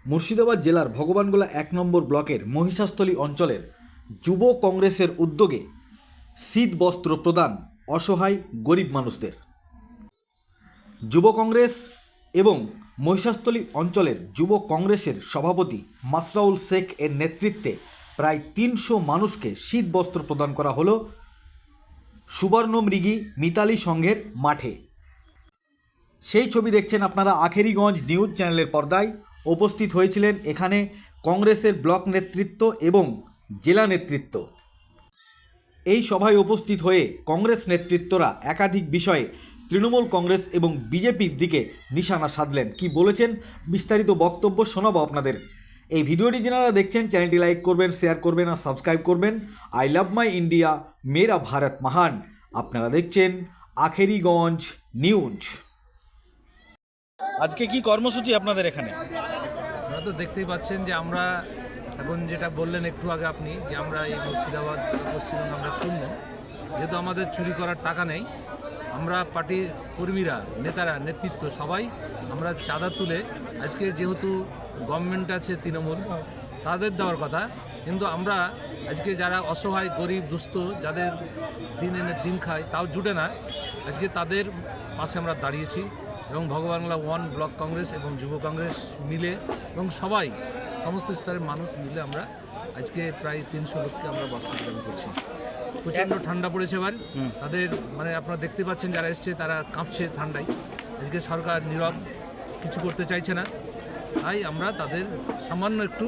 মুর্শিদাবাদ জেলার ভগবানগোলা ১ নম্বর ব্লকের মহিষাস্থলী অঞ্চলের যুব কংগ্রেসের উদ্যোগে শীত বস্ত্র প্রদান অসহায় গরিব মানুষদের। যুব কংগ্রেস এবং মহিষাস্থলী অঞ্চলের যুব কংগ্রেসের সভাপতি মাসরাউল শেখ এর নেতৃত্বে প্রায় ৩০০ মানুষকে শীত বস্ত্র প্রদান করা হলো সুবর্ণমৃগী মিতালি সংঘের মাঠে। সেই ছবি দেখছেন আপনারা আখেরিগঞ্জ নিউজ চ্যানেলের পর্দায়। উপস্থিত হয়েছিলেন এখানে কংগ্রেসের ব্লক নেতৃত্ব এবং জেলা নেতৃত্ব। এই সভায় উপস্থিত হয়ে কংগ্রেস নেতৃত্বরা একাধিক বিষয়ে তৃণমূল কংগ্রেস এবং বিজেপির দিকে নিশানা সাধলেন। কি বলেছেন বিস্তারিত বক্তব্য শোনাবো আপনাদের। এই ভিডিওটি যারা দেখছেন চ্যানেলটি লাইক করবেন, শেয়ার করবেন আর সাবস্ক্রাইব করবেন। আই লাভ মাই ইন্ডিয়া, মেরা ভারত মহান। আপনারা দেখছেন আখেরিগঞ্জ নিউজ। আজকে কি কর্মসূচি আপনাদের এখানে? আপনারা তো দেখতেই পাচ্ছেন যে আমরা এখন যেটা বললেন একটু আগে আপনি, যে আমরা এই মুর্শিদাবাদ পশ্চিমবঙ্গ আমরা শূন্য, যেহেতু আমাদের চুরি করার টাকা নেই, আমরা পার্টির কর্মীরা, নেতারা, নেতৃত্ব সবাই আমরা চাঁদা তুলে, আজকে যেহেতু গভর্নমেন্ট আছে তৃণমূল, তাদের দেওয়ার কথা, কিন্তু আমরা আজকে যারা অসহায় গরিব দুস্থ, যাদের দিন এনে দিন খায় তাও জুটে না, আজকে তাদের পাশে আমরা দাঁড়িয়েছি। এবং ভগবানগোলা 1 ব্লক কংগ্রেস এবং যুব কংগ্রেস মিলে এবং সবাই সমস্ত স্তরের মানুষ মিলে আমরা আজকে প্রায় 300 লোককে আমরা বস্ত্র প্রদান করছি। প্রচণ্ড ঠান্ডা পড়েছে এবার, তাদের আপনারা দেখতে পাচ্ছেন যারা এসছে তারা কাঁপছে ঠান্ডায়। আজকে সরকার নীরব, কিছু করতে চাইছে না, তাই আমরা তাদের সামান্য একটু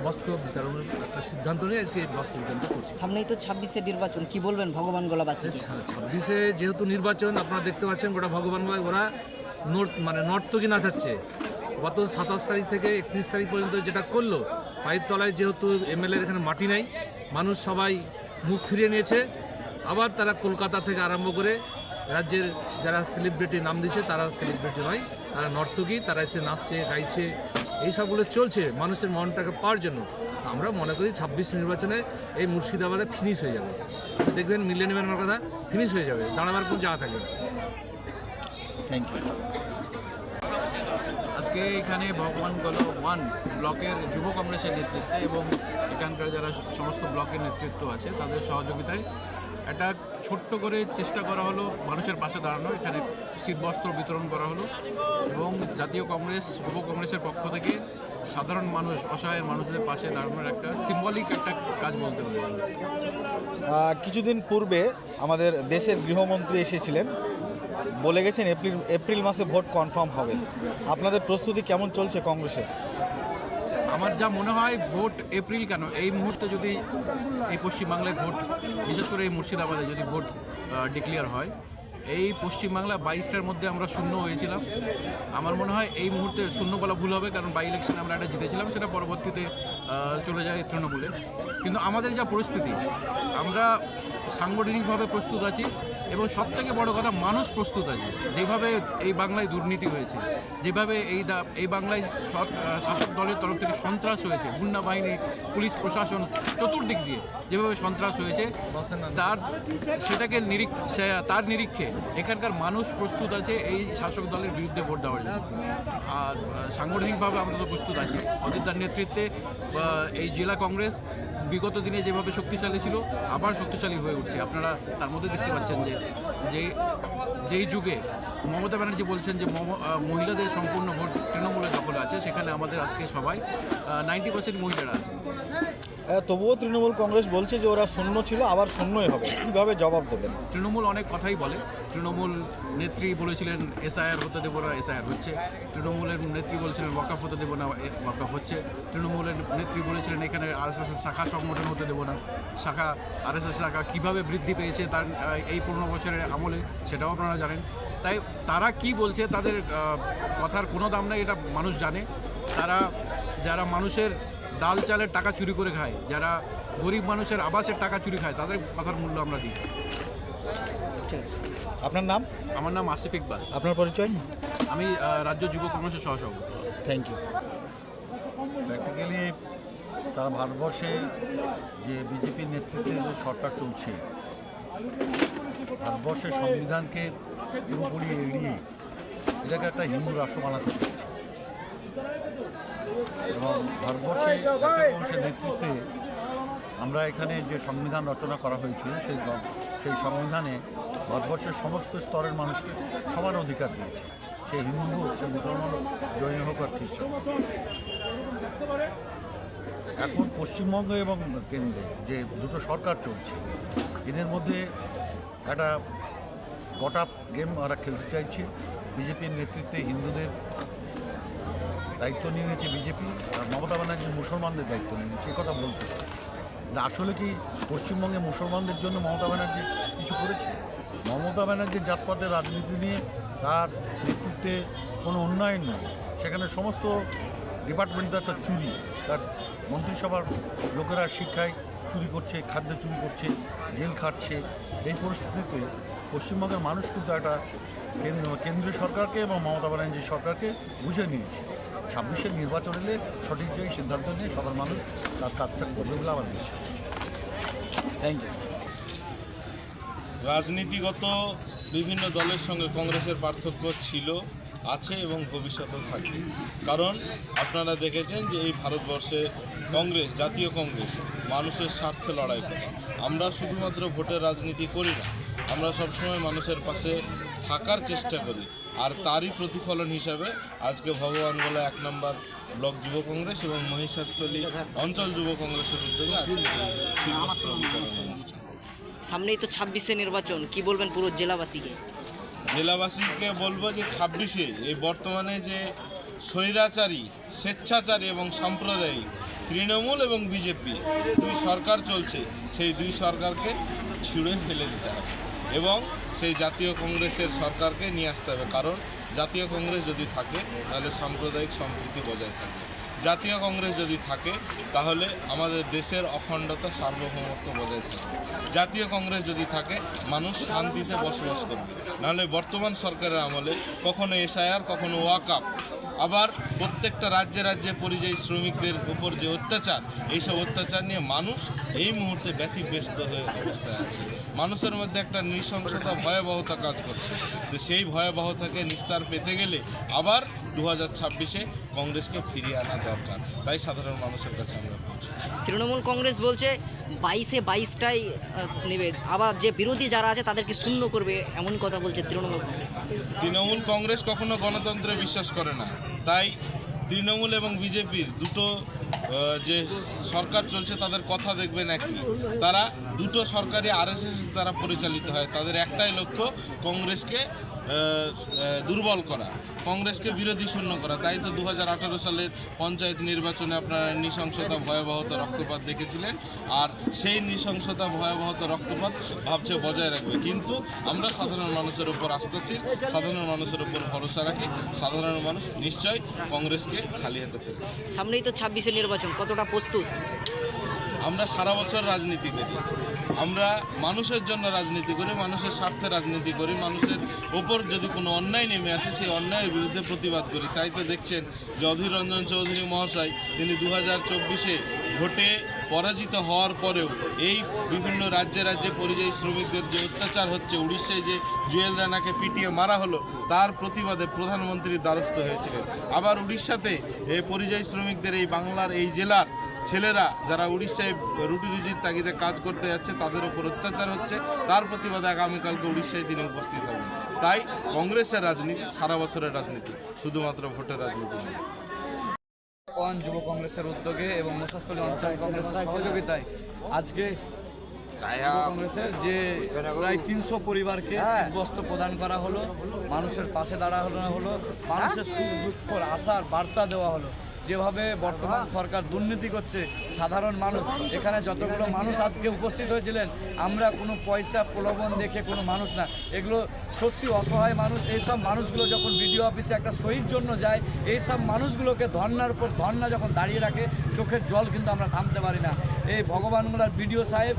বস্ত্র বিতরণের একটা সিদ্ধান্ত নিয়ে আজকে বস্ত্র বিতরণ করছি। সামনেই তো 26-এ নির্বাচন, কি বলবেন ভগবানগোলাবাসী? 26-এ যেহেতু নির্বাচন, আপনারা দেখতে পাচ্ছেন গোটা ভগবানগোলায় ওরা নর্তকী নাচাচ্ছে। গত 27 তারিখ থেকে 31 তারিখ পর্যন্ত যেটা করলো, পায়ের তলায় যেহেতু এমএলএর এখানে মাটি নাই, মানুষ সবাই মুখ ফিরিয়ে নিয়েছে। আবার তারা কলকাতা থেকে আরম্ভ করে রাজ্যের যারা সেলিব্রিটি নাম দিয়েছে তারা সেলিব্রিটি নয়, তারা নর্তকী, তারা এসে নাচছে গাইছে, এইসবগুলো চলছে মানুষের মনটাকে পাওয়ার জন্য। আমরা মনে করি 26 নির্বাচনে এই মুর্শিদাবাদে ফিনিশ হয়ে যাবে। দেখবেন মিলেনিয়ামের কথা ফিনিশ হয়ে যাবে, দাঁড়াবার কোনো জায়গা থাকবে না। Thank you. আজকে এখানে ভগবানগোলা 1 ব্লকের যুব কংগ্রেসের নেতৃত্বে এবং এখানকার যারা সমস্ত ব্লকের নেতৃত্ব আছে তাদের সহযোগিতায় একটা ছোট্ট করে চেষ্টা করা হলো মানুষের পাশে দাঁড়ানো। এখানে শীতবস্ত্র বিতরণ করা হলো এবং জাতীয় কংগ্রেস যুব কংগ্রেসের পক্ষ থেকে সাধারণ মানুষ, অসহায় মানুষদের পাশে দাঁড়ানোর একটা সিম্বলিক একটা কাজ বলতে পারি। কিছুদিন পূর্বে আমাদের দেশের গৃহমন্ত্রী এসেছিলেন, বলে গেছেন এপ্রিল মাসে ভোট কনফার্ম হবে। আপনাদের প্রস্তুতি কেমন চলছে কংগ্রেসে? আমার যা মনে হয় ভোট এপ্রিল কেন, এই মুহূর্তে যদি এই পশ্চিমবাংলায় ভোট, বিশেষ করে এই মুর্শিদাবাদে যদি ভোট ডিক্লেয়ার হয়, এই পশ্চিমবাংলা 22টার মধ্যে আমরা শূন্য হয়েছিলাম। আমার মনে হয় এই মুহূর্তে শূন্য বলা ভুল হবে, কারণ বাই ইলেকশনে আমরা একটা জিতেছিলাম, সেটা পরবর্তীতে চলে যায় তৃণমূলে। কিন্তু আমাদের যা পরিস্থিতি, আমরা সাংগঠনিকভাবে প্রস্তুত আছি এবং সবথেকে বড় কথা মানুষ প্রস্তুত আছে। যেভাবে এই বাংলায় দুর্নীতি হয়েছে, যেভাবে এই বাংলায় শাসক দলের তরফ থেকে সন্ত্রাস হয়েছে, গুন্ডা বাহিনী, পুলিশ প্রশাসন চতুর্দিক দিয়ে যেভাবে সন্ত্রাস হয়েছে, তার নিরীক্ষে এখানকার মানুষ প্রস্তুত আছে এই শাসক দলের বিরুদ্ধে ভোট দেওয়ার জন্য। আর সাংগঠনিকভাবে আমরা তো প্রস্তুত আছি। অজিতদার নেতৃত্বে এই জেলা কংগ্রেস বিগত দিনে যেভাবে শক্তিশালী ছিল আবার শক্তিশালী হয়ে উঠছে। আপনারা তার মধ্যে দেখতে পাচ্ছেন যেই যুগে মমতা ব্যানার্জি বলছেন যে মহিলাদের সম্পূর্ণ ভোট তৃণমূলের দখলে আছে, সেখানে আমাদের আজকে সবাই 90% মহিলারা আছে। তবুও তৃণমূল কংগ্রেস বলছে যে ওরা শূন্য ছিল, আবার শূন্যই হবে। কীভাবে জবাব দেবেন? তৃণমূল অনেক কথাই বলে। তৃণমূল নেত্রী বলেছিলেন এসআইআর হতে দেবো না, এসআইআর হচ্ছে। তৃণমূলের নেত্রী বলেছিলেন ওয়াকফ হতে দেবো না, ওয়াকফ হচ্ছে। তৃণমূলের নেত্রী বলেছিলেন এখানে আরএসএসের শাখা সংগঠন হতে দেবো না, আরএসএস শাখা কীভাবে বৃদ্ধি পেয়েছে তার এই 15 বছরের আমলে, সেটাও আপনারা জানেন। তাই তারা কি বলছে, তাদের কথার কোনো দাম নেই, এটা মানুষ জানে। যারা মানুষের ডাল চালের টাকা চুরি করে খায়, যারা গরিব মানুষের আবাসের টাকা চুরি খায়, তাদের কথার মূল্য আমরা দিই। ঠিক আছে। আপনার নাম? আমার নাম আসিফ ইকবাল। আপনার পরিচয়? আমি রাজ্য যুব কংগ্রেসের সহসভাপতি। Thank you. প্র্যাকটিক্যালি সারা ভারতবর্ষে যে বিজেপির নেতৃত্বে যে সরকার চলছে, ভারতবর্ষের সংবিধানকে পুরোপুরি এড়িয়ে এটাকে একটা হিন্দু রাষ্ট্র বানাতে চাইছে। এবং ভারতবর্ষে জাতীয় কংগ্রেসের নেতৃত্বে আমরা এখানে যে সংবিধান রচনা করা হয়েছিল সেই সংবিধানে ভারতবর্ষের সমস্ত স্তরের মানুষকে সমান অধিকার দিয়েছে, সে হিন্দু হোক, সে মুসলমান হোক, জৈন হোক আর খ্রিস্টান। এখন পশ্চিমবঙ্গ এবং কেন্দ্রে যে দুটো সরকার চলছে, এদের মধ্যে একটা গট আপ গেম ওরা খেলতে চাইছে। বিজেপির নেতৃত্বে হিন্দুদের দায়িত্ব নিয়ে নিয়েছে বিজেপি, আর মমতা ব্যানার্জি মুসলমানদের দায়িত্ব নিয়ে নিয়েছে, কথা বলতে চাইছে। কিন্তু আসলে কি পশ্চিমবঙ্গে মুসলমানদের জন্য মমতা ব্যানার্জি কিছু করেছে? মমতা ব্যানার্জির জাতপাতের রাজনীতি নিয়ে তার নেতৃত্বে কোনো উন্নয়ন নেই। সেখানে সমস্ত ডিপার্টমেন্ট তার চুরি, তার মন্ত্রিসভার লোকেরা শিক্ষায় চুরি করছে, খাদ্যে চুরি করছে, জেল খাটছে। এই পরিস্থিতিতে পশ্চিমবঙ্গের মানুষ কিন্তু একটা কেন্দ্রীয় সরকারকে এবং মমতা ব্যানার্জি সরকারকে বুঝে নিয়েছে। 26-এর নির্বাচন এলে সঠিক জায়গায় সিদ্ধান্ত নিয়ে সাধারণ মানুষ তার কাজটা করবে বলে আমার বিশ্বাস। Thank you. রাজনীতিগত বিভিন্ন দলের সঙ্গে কংগ্রেসের পার্থক্য ছিল, আছে এবং ভবিষ্যতেও থাকবে। কারণ আপনারা দেখেছেন যে এই ভারতবর্ষে কংগ্রেস, জাতীয় কংগ্রেস মানুষের স্বার্থে লড়াই করে। আমরা শুধুমাত্র ভোটের রাজনীতি করি না, আমরা সবসময় মানুষের পাশে থাকার চেষ্টা করি। আর তারই প্রতিফলন হিসাবে আজকে ভগবানগোলা 1 নম্বর ব্লক যুব কংগ্রেস এবং মহিষাস্থলী অঞ্চল যুব কংগ্রেসের উদ্যোগে আজকে শীতবস্ত্র বিতরণ অনুষ্ঠান। সামনেই তো 26-এ নির্বাচন, কি বলবেন পুরো জেলাবাসীকে? জেলাবাসীকে বলবো যে 26-এ এই বর্তমানে যে স্বৈরাচারী, স্বেচ্ছাচারী এবং সাম্প্রদায়িক তৃণমূল এবং বিজেপি দুই সরকার চলছে, সেই দুই সরকারকে ছুঁড়ে ফেলে দিতে হবে এবং সেই জাতীয় কংগ্রেসের সরকারকে নিয়ে আসতে হবে। কারণ জাতীয় কংগ্রেস যদি থাকে তাহলে সাম্প্রদায়িক সম্প্রীতি বজায় থাকবে। জাতীয় কংগ্রেস যদি থাকে তাহলে আমাদের দেশের অখণ্ডতা, সার্বভৌমত্ব বজায় থাকবে। জাতীয় কংগ্রেস যদি থাকে মানুষ শান্তিতে বসবাস করবে। নাহলে বর্তমান সরকারের আমলে কখনো এসআইআর, কখনো ওয়াকআপ, আবার প্রত্যেকটা রাজ্যে রাজ্যে পরিযায়ী শ্রমিকদের উপর যে অত্যাচার, এইসব অত্যাচার নিয়ে মানুষ এই মুহূর্তে ব্যতিব্যস্ত হয়ে অবস্থায় আছে। মানুষের মধ্যে একটা নৃশংসতা, ভয়াবহতা কাজ করছে। তো সেই ভয়াবহতাকে নিস্তার পেতে গেলে আবার 2026-এ কংগ্রেসকে ফিরিয়ে আনা দরকার। তাই সাধারণ মানুষের কাছে আমরা পৌঁছি। তৃণমূল কংগ্রেস বলছে 22-এ 22টাই নেবে, আবার যে বিরোধী যারা আছে তাদেরকে শূন্য করবে, এমন কথা বলছে তৃণমূল কংগ্রেস। তৃণমূল কংগ্রেস কখনো গণতন্ত্রে বিশ্বাস করে না। তাই তৃণমূল এবং বিজেপির দুটো যে সরকার চলছে তাদের কথা দেখবেন একই। তারা দুটো সরকারি আরএসএস দ্বারা পরিচালিত হয়। তাদের একটাই লক্ষ্য কংগ্রেসকে দুর্বল করা, কংগ্রেসকে বিরোধী শূন্য করা। তাই তো 2018 সালের পঞ্চায়েত নির্বাচনে আপনারা নৃশংসতা, ভয়াবহতা, রক্তপাত দেখেছিলেন। আর সেই নৃশংসতা, ভয়াবহতা, রক্তপাত ভাবছে বজায় রাখবে। কিন্তু আমরা সাধারণ মানুষের উপর আস্থাশীল, সাধারণ মানুষের উপর ভরসা রাখি। সাধারণ মানুষ নিশ্চয়ই কংগ্রেসকে খালি হাতে ফেলবে। সামনেই তো 26-এ নির্বাচন, কতটা প্রস্তুত? আমরা সারা বছর রাজনীতি করি, আমরা মানুষের জন্য রাজনীতি করি, মানুষের স্বার্থে রাজনীতি করি। মানুষের ওপর যদি কোনো অন্যায় নেমে আসে সেই অন্যায়ের বিরুদ্ধে প্রতিবাদ করি। তাই তো দেখছেন যে অধীর রঞ্জন চৌধুরী মহাশয় তিনি 2024-এ ভোটে পরাজিত হওয়ার পরেও এই বিভিন্ন রাজ্যে রাজ্যে পরিযায়ী শ্রমিকদের যে অত্যাচার হচ্ছে, উড়িষ্যায় যে জুয়েল রানাকে পিটিয়ে মারা হলো, তার প্রতিবাদে প্রধানমন্ত্রীর দ্বারস্থ হয়েছিলেন। আবার উড়িষ্যাতে এই পরিযায়ী শ্রমিকদের, এই বাংলার এই জেলার ছেলেরা যারা উড়িষ্যায় রুটি রুজির তাগিদে কাজ করতে যাচ্ছে, তাদের উপর অত্যাচার হচ্ছে, তার প্রতিবাদে আগামীকালকে উড়িষ্যায় তিনি উপস্থিত হবেন। তাই কংগ্রেসের রাজনীতি সারা বছরের রাজনীতি, শুধুমাত্র ভোটের রাজনীতি নয়। যুব কংগ্রেসের উদ্যোগে এবং মহিষাস্থলী অঞ্চল কংগ্রেসের সহযোগিতায় আজকে যুব কংগ্রেসের যে প্রায় 300 পরিবারকে শীতবস্ত্র প্রদান করা হলো, মানুষের পাশে দাঁড়ানো হলো, মানুষের সুখ দুঃখর আশার বার্তা দেওয়া হলো। যেভাবে বর্তমান সরকার দুর্নীতি করছে, সাধারণ মানুষ, এখানে যতগুলো মানুষ আজকে উপস্থিত হয়েছিলেন, আমরা কোনো পয়সা প্রলোভন দেখে কোনো মানুষ না, এগুলো সত্যি অসহায় মানুষ। এইসব মানুষগুলো যখন বিডিও অফিসে একটা সহির জন্য যায়, এইসব মানুষগুলোকে ধর্নার উপর ধর্না যখন দাঁড়িয়ে রাখে, চোখের জল কিন্তু আমরা থামতে পারি না। এই ভগবানগোলার বিডিও সাহেব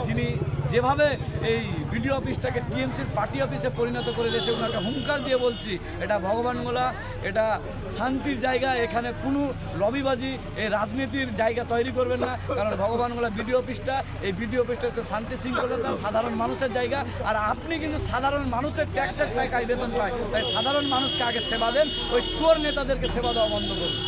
যিনি যেভাবে এই বিডিও অফিসটাকে টিএমসির পার্টি অফিসে পরিণত করে দিয়েছে, ওনাকে হুঙ্কার দিয়ে বলছি, এটা ভগবানগোলা, এটা শান্তির জায়গা, এখানে কোনো লবিবাজি, এই রাজনীতির জায়গা তৈরি করবেন না। কারণ ভগবানগোলা বিডিও অফিসটা, এই বিডিও অফিসটা হচ্ছে শান্তি শৃঙ্খলতা, সাধারণ মানুষের জায়গা। আর আপনি কিন্তু সাধারণ মানুষের ট্যাক্সের টাকায় বেতন পায়, তাই সাধারণ মানুষকে আগে সেবা দেন, ওই চোর নেতাদেরকে সেবা দেওয়া বন্ধ করুন।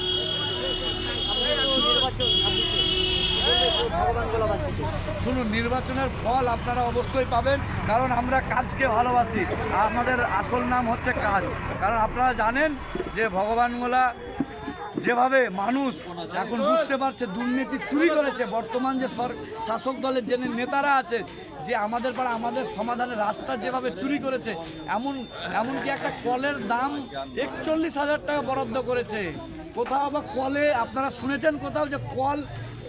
ভগবানগোলাবাসীকে? শুনুন, নির্বাচনের ফল আপনারা অবশ্যই পাবেন, কারণ আমরা কাজকে ভালোবাসি। আমাদের আসল নাম হচ্ছে কাজ। কারণ আপনারা জানেন যে ভগবানগোলা যেভাবে মানুষ এখন বুঝতে পারছে দুর্নীতি চুরি করেছে, বর্তমান যে শাসক দলের যে নেতারা আছে, যে আমাদের পাড়া আমাদের সমাধানের রাস্তা যেভাবে চুরি করেছে, এমনকি একটা কলের দাম 41,000 টাকা বরাদ্দ করেছে। কোথাও বা কলে আপনারা শুনেছেন কোথাও যে কল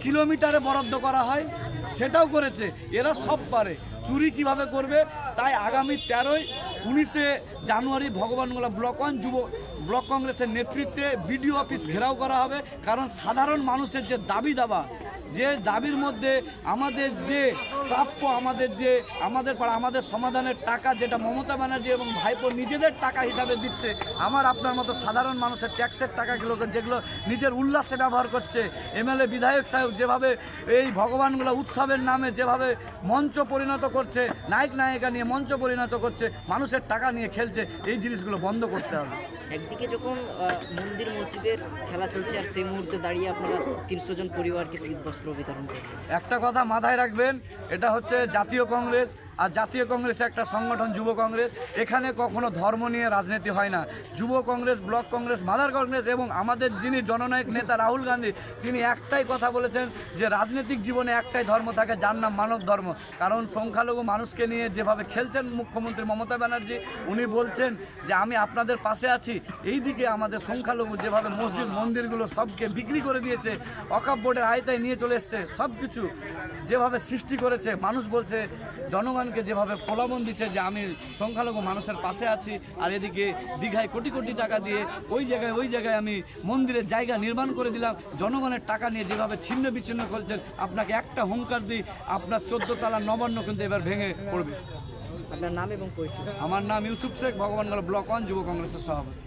কিলোমিটারে বরাদ্দ করা হয়? সেটাও করেছে। এরা সব পারে, চুরি কিভাবে করবে। তাই আগামী 19 জানুয়ারি ভগবানগোলা ব্লক 1 যুব ব্লক কংগ্রেসের নেতৃত্বে বিডিও অফিস ঘেরাও করা হবে। কারণ সাধারণ মানুষের যে দাবি যে দাবির মধ্যে আমাদের যে প্রাপ্য, আমাদের পাড়া আমাদের সমাধানের টাকা, যেটা মমতা ব্যানার্জি এবং ভাইপো নিজেদের টাকা হিসাবে দিচ্ছে, আমার আপনার মতো সাধারণ মানুষের ট্যাক্সের টাকাগুলোকে যেগুলো নিজের উল্লাসে ব্যবহার করছে, এমএলএ বিধায়ক সাহেব যেভাবে এই ভগবানগুলো উৎসবের নামে যেভাবে মঞ্চ পরিণত করছে, নায়িকা নিয়ে মঞ্চ পরিণত করছে, মানুষের টাকা নিয়ে খেলছে, এই জিনিসগুলো বন্ধ করতে হবে। একদিকে যখন মন্দির মসজিদের খেলা চলছে, আর সেই মুহূর্তে দাঁড়িয়ে আপনারা 300 জন পরিবারকে শীতবস্ত্র বিতরণ করছেন। একটা কথা মাথায় রাখবেন, এটা হচ্ছে জাতীয় কংগ্রেস, আর জাতীয় কংগ্রেস একটা সংগঠন যুব কংগ্রেস। এখানে কখনো ধর্ম নিয়ে রাজনীতি হয় না। যুব কংগ্রেস, ব্লক কংগ্রেস, মাদার কংগ্রেস এবং আমাদের যিনি জননায়ক নেতা রাহুল গান্ধী, তিনি একটাই কথা বলেছেন যে রাজনৈতিক জীবনে একটাই ধর্ম থাকে, যার নাম মানব ধর্ম। কারণ সংখ্যালঘু মানুষকে নিয়ে যেভাবে খেলছেন মুখ্যমন্ত্রী মমতা ব্যানার্জি, উনি বলছেন যে আমি আপনাদের পাশে আছি। এইদিকে আমাদের সংখ্যালঘু যেভাবে মসজিদ মন্দিরগুলো সবকে বিক্রি করে দিয়েছে, ওয়াকফ বোর্ডের আওতায় নিয়ে চলে এসছে, সব কিছু যেভাবে সৃষ্টি করেছে, মানুষ বলছে জনগণকে যেভাবে প্রলোভন দিচ্ছে যে আমি সংখ্যালঘু মানুষের পাশে আছি, আর এদিকে দীঘায় কোটি কোটি টাকা দিয়ে ওই জায়গায় আমি মন্দিরের জায়গা নির্মাণ করে দিলাম। জনগণের টাকা নিয়ে যেভাবে ছিন্ন বিচ্ছিন্ন করছেন, আপনাকে একটা হুঙ্কার দিই, আপনার 14 তলা নবান্ন কিন্তু এবার ভেঙে পড়বে। আপনার নাম এবং পরিচয়? আমার নাম ইউসুফ শেখ, ভগবানগোলা ব্লক 1 যুব কংগ্রেসের সভাপতি।